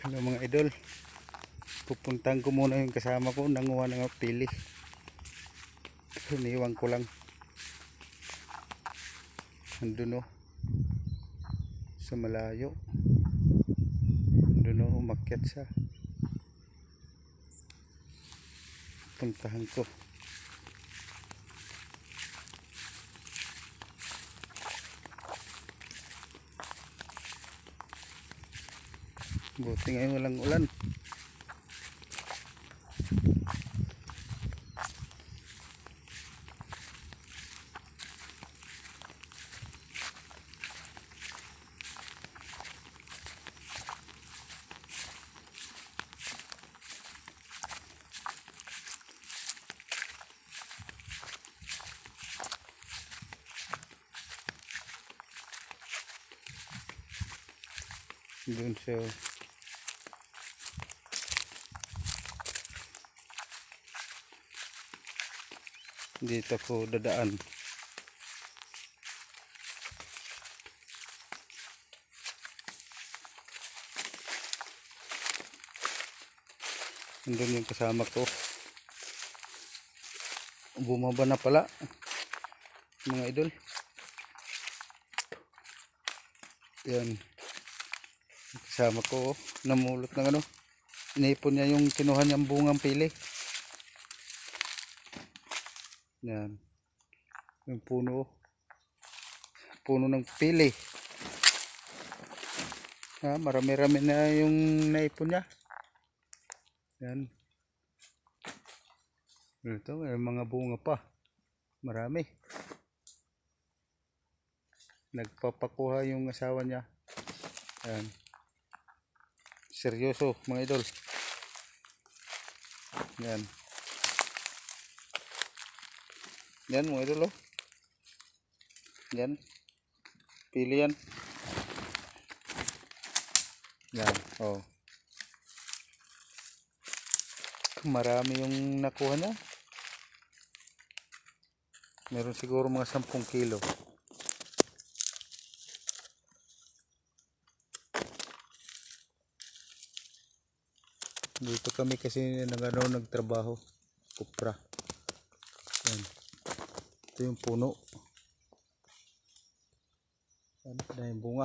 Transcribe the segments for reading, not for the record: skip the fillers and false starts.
Hello mga idol, pupuntahan ko muna yung kasama ko, nanguha ng pili. Iniwan ko lang andun sa malayo, andun umakyat siya. Puntahan ko. Buti ngayon walang ulan. Doon siya. Dito ko dadaan. Andun yung kasama ko. Bumaba na pala mga idol. Yan. Kasama ko namulot ng ano. Inipon niya yung kinuha niyang bungang pili. Yan. Yung puno ng pili. Marami-rami na yung naipon niya. Yan. Ito, may mga bunga pa. Marami. Nagpapakuha yung asawa niya. Yan. Seryoso mga idol. Yan. Yan mga idol. Yan. Pili yan. Yan. Oh. Marami yung nakuha niya. Meron siguro mga 10 kilo. Dito kami kasi nagtrabaho. Kupra. Yan. Ito yung puno. Yan, na yung bunga.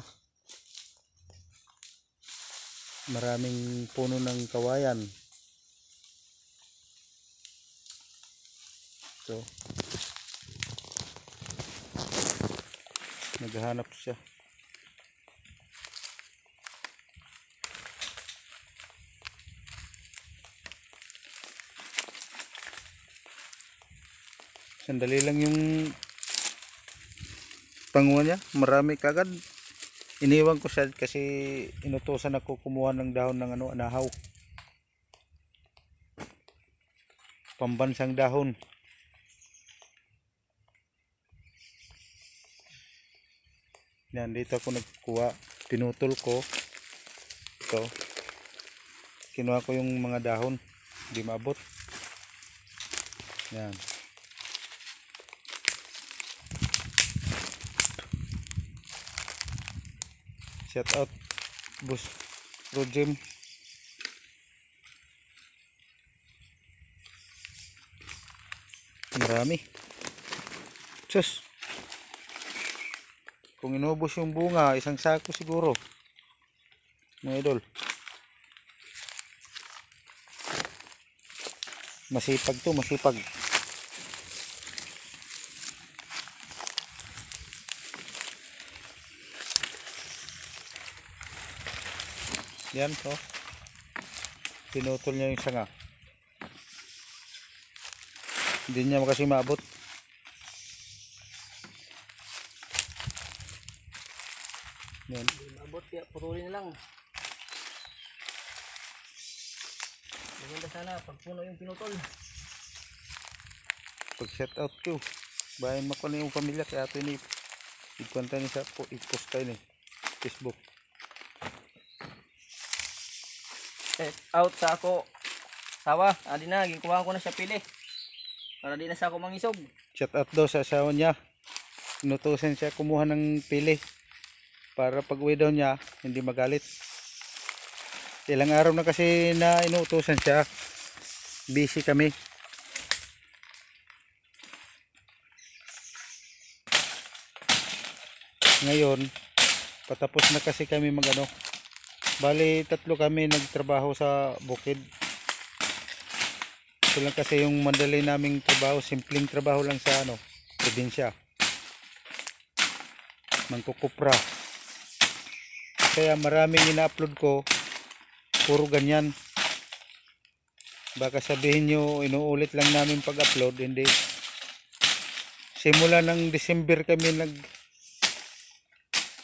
Maraming puno ng kawayan. So, naghahanap siya. Sandali lang yung panguha niya. Marami kagad. Iniwan ko siya kasi inutusan ako kumuha ng dahon ng anahaw. Pambansang dahon. Yan, dito ako nagkuha. Pinutol ko. Ito. Kinuha ko yung mga dahon. Hindi maabot. Yan. Shout out Boss Rojem. Marami. Sus. Kung inubos yung bunga, isang sako siguro. Mga idol. Masipag to, masipag. Yan to. Pinutol niya yung sanga. Hindi niya kasi maabot. Yan. Maabot kaya putulin na lang. Maganda sana pag puno yung pinutol. Pag shout out ko. Bayan mo ko na yung pamilya kaya ito ini ikwanta niya sa i-post tayo ni Facebook. Set out sa ako. Sawa, adi na, gikuha ko na siya pili. Para di na sa ako mangisog. Shout out daw sa asawa niya. Inutusan siya kumuha ng pili. Para pag uwi daw niya, hindi magalit. Ilang araw na kasi na inuutosan siya. Busy kami. Ngayon, patapos na kasi kami magano. Bali, 3 kami nagtrabaho sa bukid. Ito lang kasi yung madali naming trabaho, simpleng trabaho lang sa ano, probinsya. Mangkukupra. Kaya maraming ina-upload ko, puro ganyan. Baka sabihin nyo, inuulit lang namin pag-upload, hindi. Simula ng December kami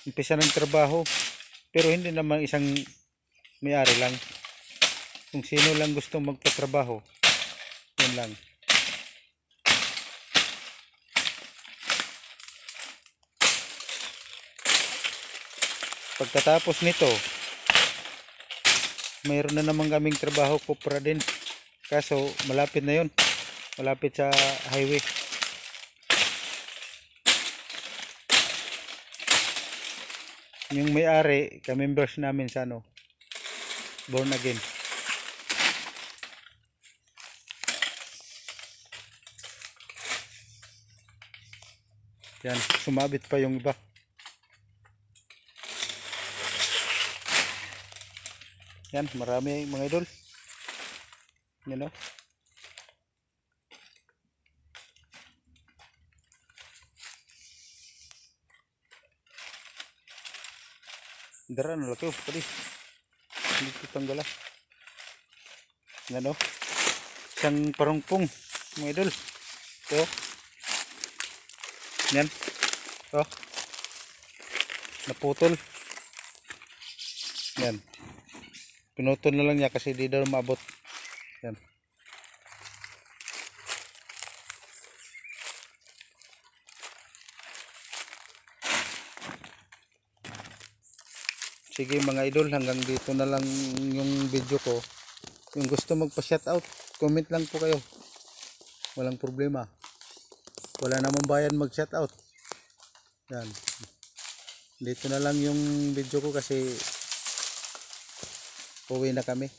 umpisa ng trabaho, pero hindi naman isang may-ari lang. Kung sino lang gusto magpatrabaho, yun lang. Pagkatapos nito, mayroon na naman kaming trabaho kupra din, kaso malapit na yun, malapit sa highway. Yung may-ari, ka-members namin sa ano, Born Again. Yan, sumabit pa yung iba. Yan, marami mga idol. Yan o. Dara na laki o, pwede. Hindi ko tanggala. Yan o. Isang parungpong mga idol. Ito. Yan. Ito. Naputol. Yan. Pinutol na lang niya kasi di daw maabot. Yan. Sige mga idol, hanggang dito na lang yung video ko. Kung gusto magpa-shoutout, comment lang po kayo. Walang problema. Wala namang bayan mag-shoutout. Yan. Dito na lang yung video ko kasi uwi na kami.